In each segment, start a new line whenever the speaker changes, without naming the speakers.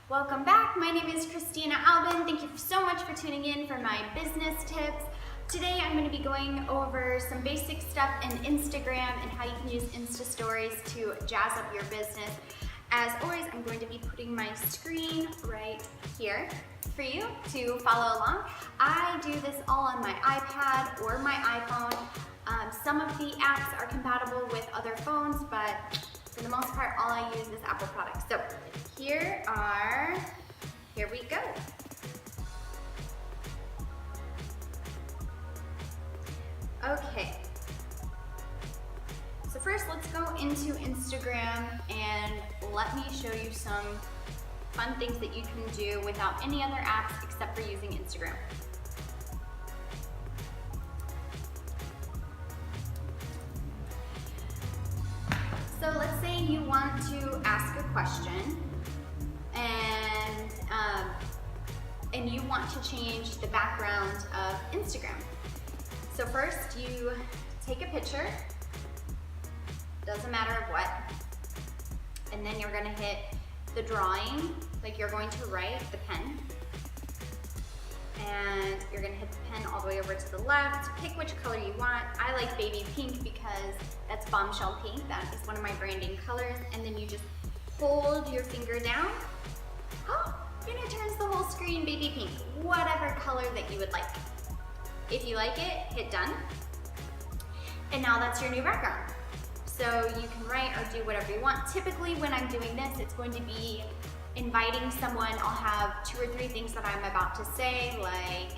Welcome back. My name is Christina Albin. Thank you so much for tuning in for my business tips. Today I'm going to be going over some basic stuff in Instagram and how you can use Insta Stories to jazz up your business. As always, I'm going to be putting my screen right here for you to follow along. I do this all on my iPad or my iPhone. Some of the apps are compatible with other phones, but for the most part, all I use is Apple products. So here we go. Okay. So first, let's go into Instagram and let me show you some fun things that you can do without any other apps except for using Instagram. So let's say you want to ask a question and you want to change the background of Instagram. So first you take a picture, doesn't matter of what, and then you're gonna hit the drawing, like you're going to write the pen, and you're gonna hit the pen all the way over to the left, pick which color you want. I like baby pink because that's bombshell pink, that is one of my branding colors, and then you just hold your finger down, and it turns the whole screen baby pink, whatever color that you would like. If you like it, hit done, and now that's your new background. So you can write or do whatever you want. Typically when I'm doing this, it's going to be inviting someone. I'll have 2 or 3 things that I'm about to say, like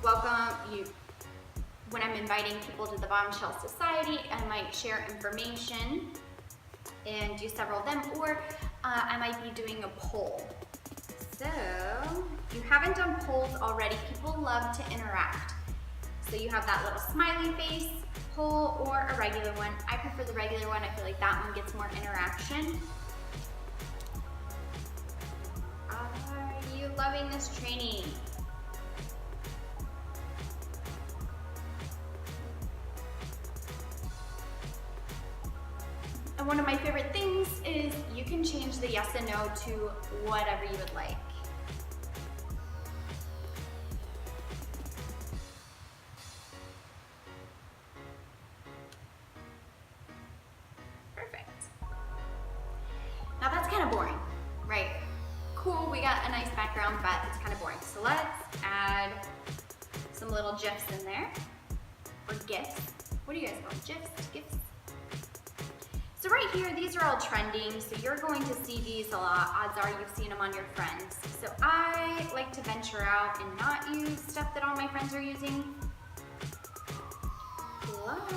welcome you. When I'm inviting people to the Bombshell Society, I might share information and do several of them, or I might be doing a poll. So if you haven't done polls already, people love to interact. So you have that little smiley face poll or a regular one. I prefer the regular one. I feel like that one gets more interaction. Are you loving this training? And one of my favorite things is you can change the yes and no to whatever you would like. Perfect. Now that's kind of boring, right? Cool, we got a nice background, but it's kind of boring. So let's add some little GIFs in there, or GIFs. What do you guys call them? GIFs? GIFs? So right here, these are all trending, so you're going to see these a lot. Odds are you've seen them on your friends. So I like to venture out and not use stuff that all my friends are using. Like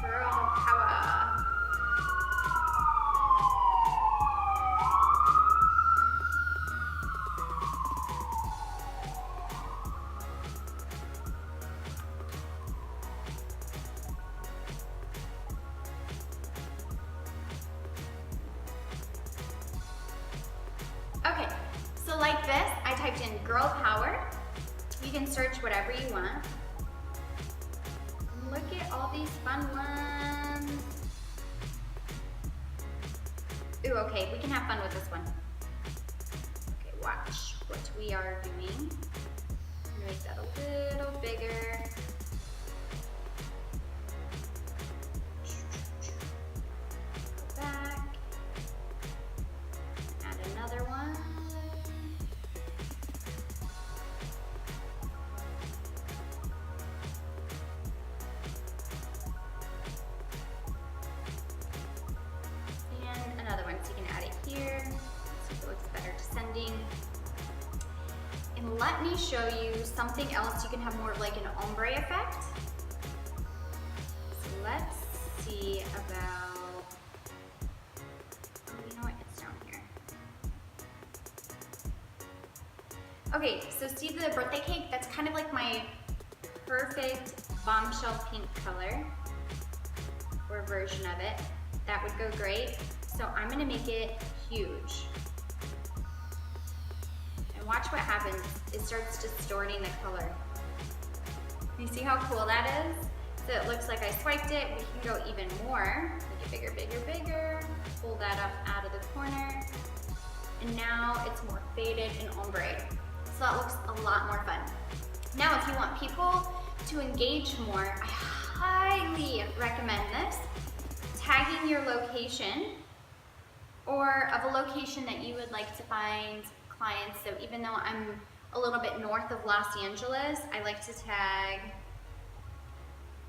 girl power. Okay, so like this, I typed in girl power. You can search whatever you want. Look at all these fun ones. Ooh, okay, we can have fun with this one. Okay, watch what we are doing. Make that a little bigger. Go back. Add another one. And another one, so you can add it here. See if it looks better descending. And let me show you something else. You can have more of like an ombre effect. So let's see about, oh, you know what, it's down here. Okay, so see the birthday cake? That's kind of like my perfect bombshell pink color, or version of it. That would go great. So I'm gonna make it huge. And watch what happens. It starts distorting the color. You see how cool that is? So it looks like I swiped it. We can go even more. Make it bigger, bigger, bigger. Pull that up out of the corner. And now it's more faded and ombre. So that looks a lot more fun. Now, if you want people to engage more, I highly recommend this. Tagging your location or of a location that you would like to find clients. So even though I'm a little bit north of Los Angeles, I like to tag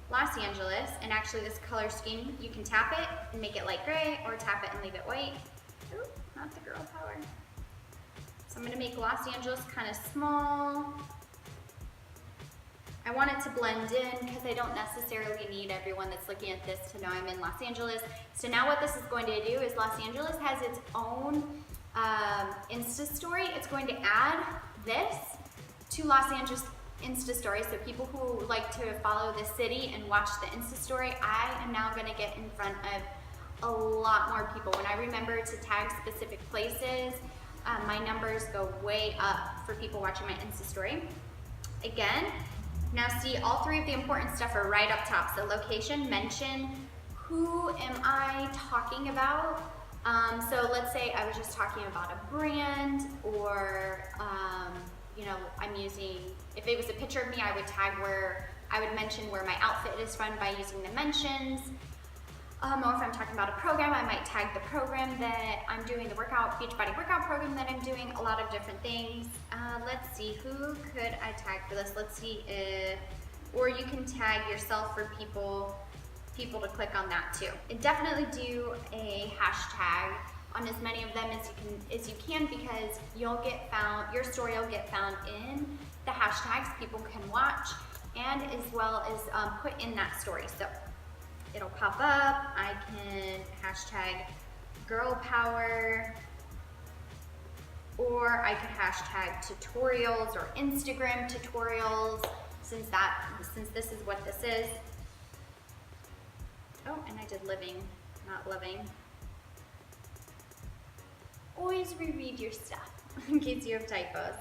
Los Angeles, and actually this color scheme, you can tap it and make it light gray or tap it and leave it white. Ooh, not the girl power. So I'm gonna make Los Angeles kind of small. I want it to blend in because I don't necessarily need everyone that's looking at this to know I'm in Los Angeles. So now what this is going to do is Los Angeles has its own Insta story. It's going to add this to Los Angeles Insta story. So people who like to follow the city and watch the Insta story, I am now going to get in front of a lot more people. When I remember to tag specific places, my numbers go way up for people watching my Insta story. Again, now see, all three of the important stuff are right up top. So location, mention, who am I talking about? So let's say I was just talking about a brand, or you know, I'm using, if it was a picture of me, I would tag where, I would mention where my outfit is from by using the mentions. Or if I'm talking about a program, I might tag the program that I'm doing, the workout, Beachbody workout program that I'm doing, a lot of different things. Let's see, who could I tag for this? Let's see if, or you can tag yourself for people to click on that too. And definitely do a hashtag on as many of them as you can because you'll get found, your story will get found in the hashtags people can watch, and as well as put in that story. So it'll pop up. I can hashtag girl power, or I could hashtag tutorials or Instagram tutorials, since this is what this is. Oh, and I did living, not loving. Always reread your stuff in case you have typos.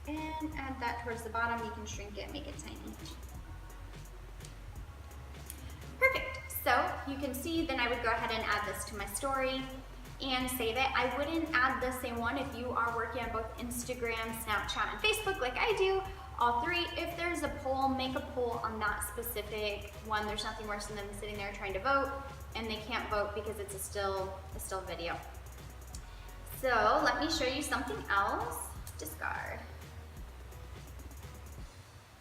And add that towards the bottom. You can shrink it, make it tiny. Perfect. So you can see, then I would go ahead and add this to my story and save it. I wouldn't add the same one if you are working on both Instagram, Snapchat, and Facebook like I do. All three. If there's a poll, make a poll on that specific one. There's nothing worse than them sitting there trying to vote and they can't vote because it's a still video. So let me show you something else. Discard.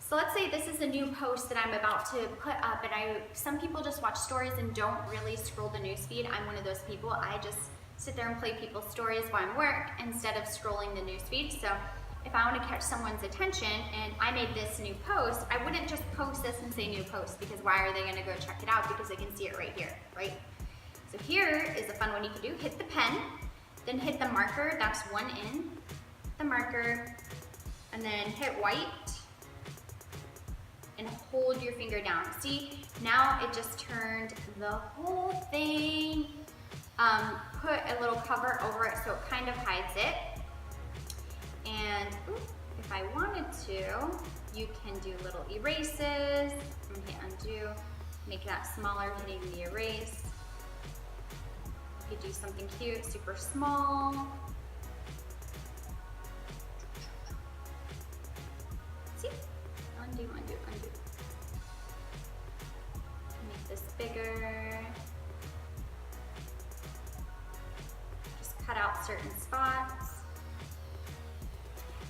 So let's say this is a new post that I'm about to put up, and some people just watch stories and don't really scroll the newsfeed. I'm one of those people. I just sit there and play people's stories while I'm at work instead of scrolling the newsfeed. So if I want to catch someone's attention and I made this new post, I wouldn't just post this and say new post, because why are they going to go check it out? Because they can see it right here, right? So here is a fun one you can do. Hit the pen, then hit the marker, that's one in, the marker, and then hit white, and hold your finger down. See, now it just turned the whole thing, put a little cover over it so it kind of hides it. And if I wanted to, you can do little erases. I'm gonna hit undo, make that smaller, hitting the erase. You could do something cute, super small. See? Undo, undo, undo. Make this bigger. Just cut out certain spots.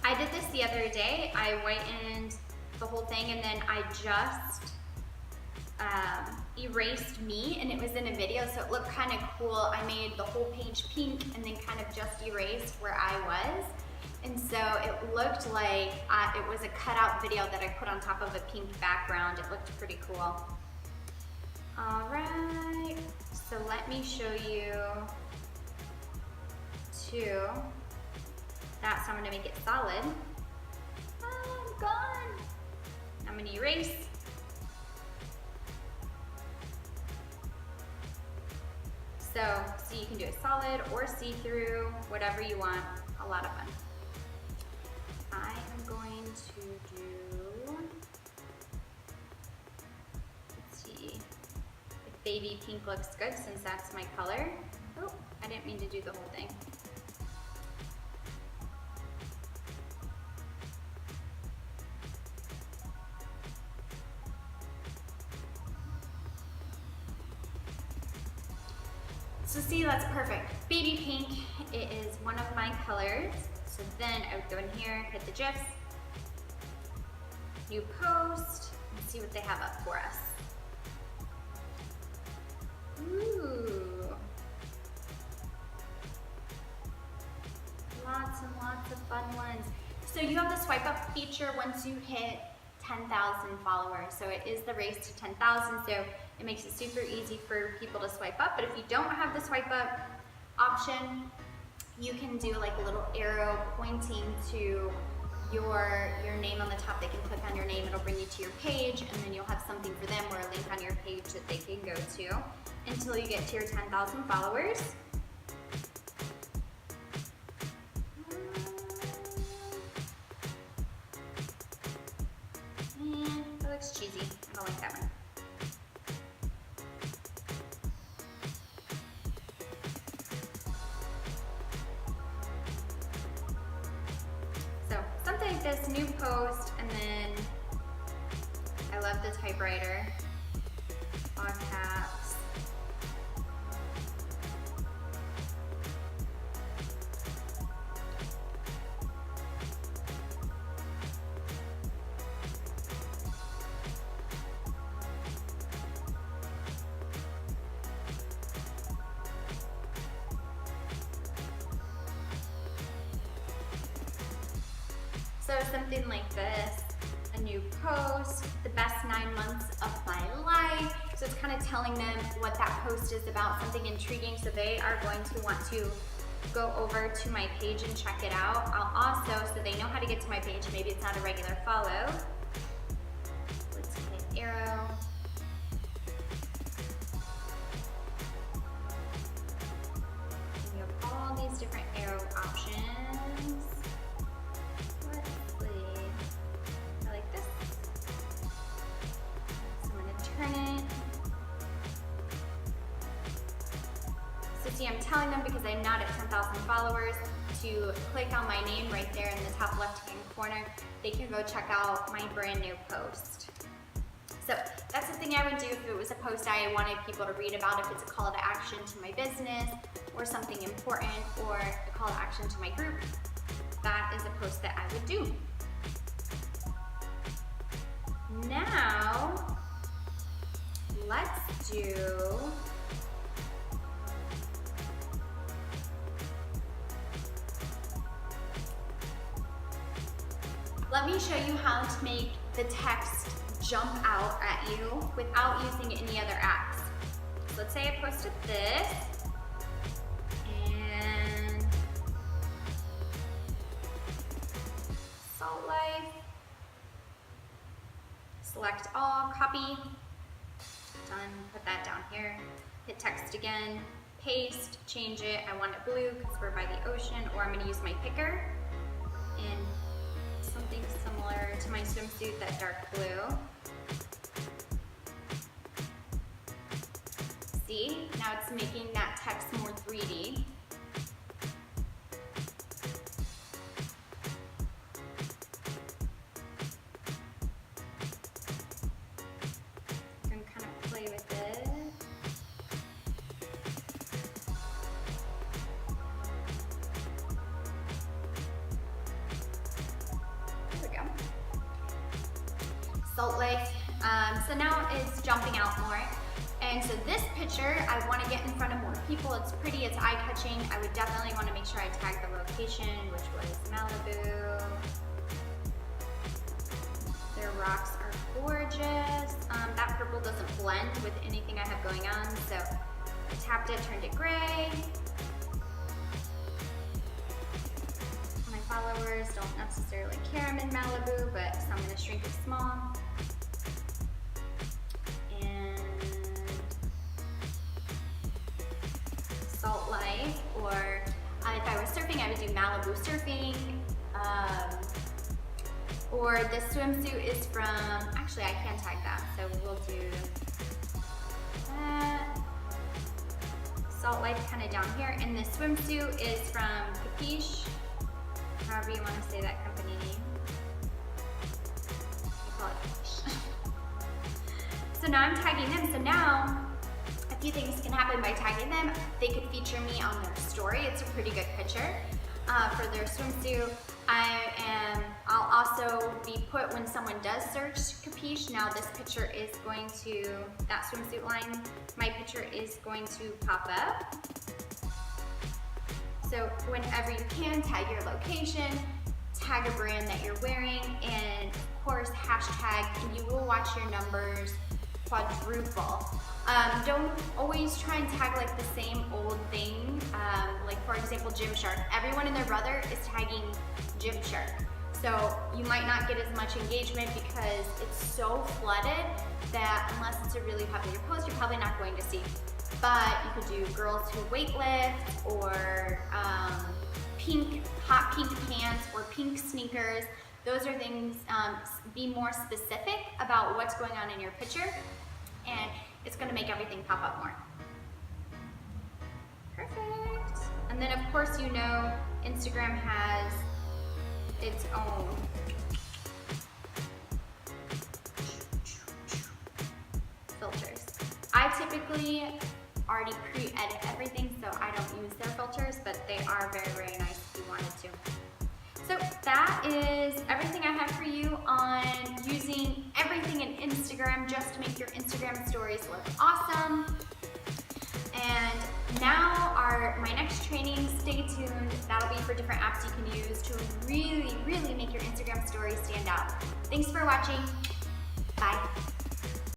I did this the other day. I whitened the whole thing and then I just erased me, and it was in a video, so it looked kind of cool. I made the whole page pink and then kind of just erased where I was. And so it looked like it was a cutout video that I put on top of a pink background. It looked pretty cool. All right, so let me show you two. That, so I'm gonna make it solid. Oh, I'm gone. I'm gonna erase. So you can do it solid or see-through, whatever you want. A lot of fun. I am going to do, let's see, if baby pink looks good since that's my color. Oh, I didn't mean to do the whole thing. So see, that's perfect. Baby pink, it is one of my colors. So then I would go in here, hit the GIFs, new post, and see what they have up for us. Ooh. Lots and lots of fun ones. So you have the swipe up feature once you hit 10,000 followers. So it is the race to 10,000. So it makes it super easy for people to swipe up. But if you don't have the swipe up option, you can do like a little arrow pointing to your name on the top. They can click on your name, it'll bring you to your page, and then you'll have something for them or a link on your page that they can go to until you get to your 10,000 followers. That looks cheesy. I don't like that one. So something like this, new post, and then I love the typewriter, all caps. So something like this, a new post, the best 9 months of my life. So it's kind of telling them what that post is about, something intriguing. So they are going to want to go over to my page and check it out. I'll also, so they know how to get to my page, maybe it's not a regular follow. Let's hit arrow. And you have all these different arrow options. See, I'm telling them because I'm not at 10,000 followers to click on my name right there in the top left-hand corner. They can go check out my brand new post. So that's the thing I would do if it was a post I wanted people to read about, if it's a call to action to my business or something important or a call to action to my group. That is a post that I would do. Now, let's do let me show you how to make the text jump out at you without using any other apps. So let's say I posted this, and Salt Life, select all, copy, done, put that down here, hit text again, paste, change it, I want it blue because we're by the ocean, or I'm going to use my picker, and something similar to my swimsuit, that dark blue. See, now it's making that text more 3D. You can kind of play with it. Salt Lake. So now it's jumping out more. And so this picture, I want to get in front of more people. It's pretty, it's eye-catching. I would definitely want to make sure I tag the location, which was Malibu. Their rocks are gorgeous. That purple doesn't blend with anything I have going on, so I tapped it, turned it gray. My followers don't necessarily care I'm in Malibu, but so I'm going to shrink it small. And Salt Life, or if I was surfing, I would do Malibu surfing. Or the swimsuit is from, actually I can tag that, so we'll do that. Salt Life kind of down here, and the swimsuit is from Capiche, however you want to say that company name. I call it Capiche. So now I'm tagging them, so now a few things can happen by tagging them. They could feature me on their story. It's a pretty good picture for their swimsuit. I'll also be put, when someone does search Capiche, now this picture is going to, that swimsuit line, my picture is going to pop up. So whenever you can, tag your location, tag a brand that you're wearing, and of course hashtag, and you will watch your numbers quadruple. Don't always try and tag like the same old thing. Like for example, Gymshark. Everyone and their brother is tagging Gymshark. So you might not get as much engagement because it's so flooded that unless it's a really popular post, you're probably not going to see. But you could do girls who weightlift, or hot pink pants, or pink sneakers. Those are things, be more specific about what's going on in your picture, and it's gonna make everything pop up more. Perfect. And then of course, you know, Instagram has its own filters. I typically already pre-edit everything, so I don't use their filters, but they are very, very nice if you wanted to. So that is everything I have for you on using everything in Instagram just to make your Instagram stories look awesome. And now my next training, stay tuned. That'll be for different apps you can use to really, really make your Instagram stories stand out. Thanks for watching.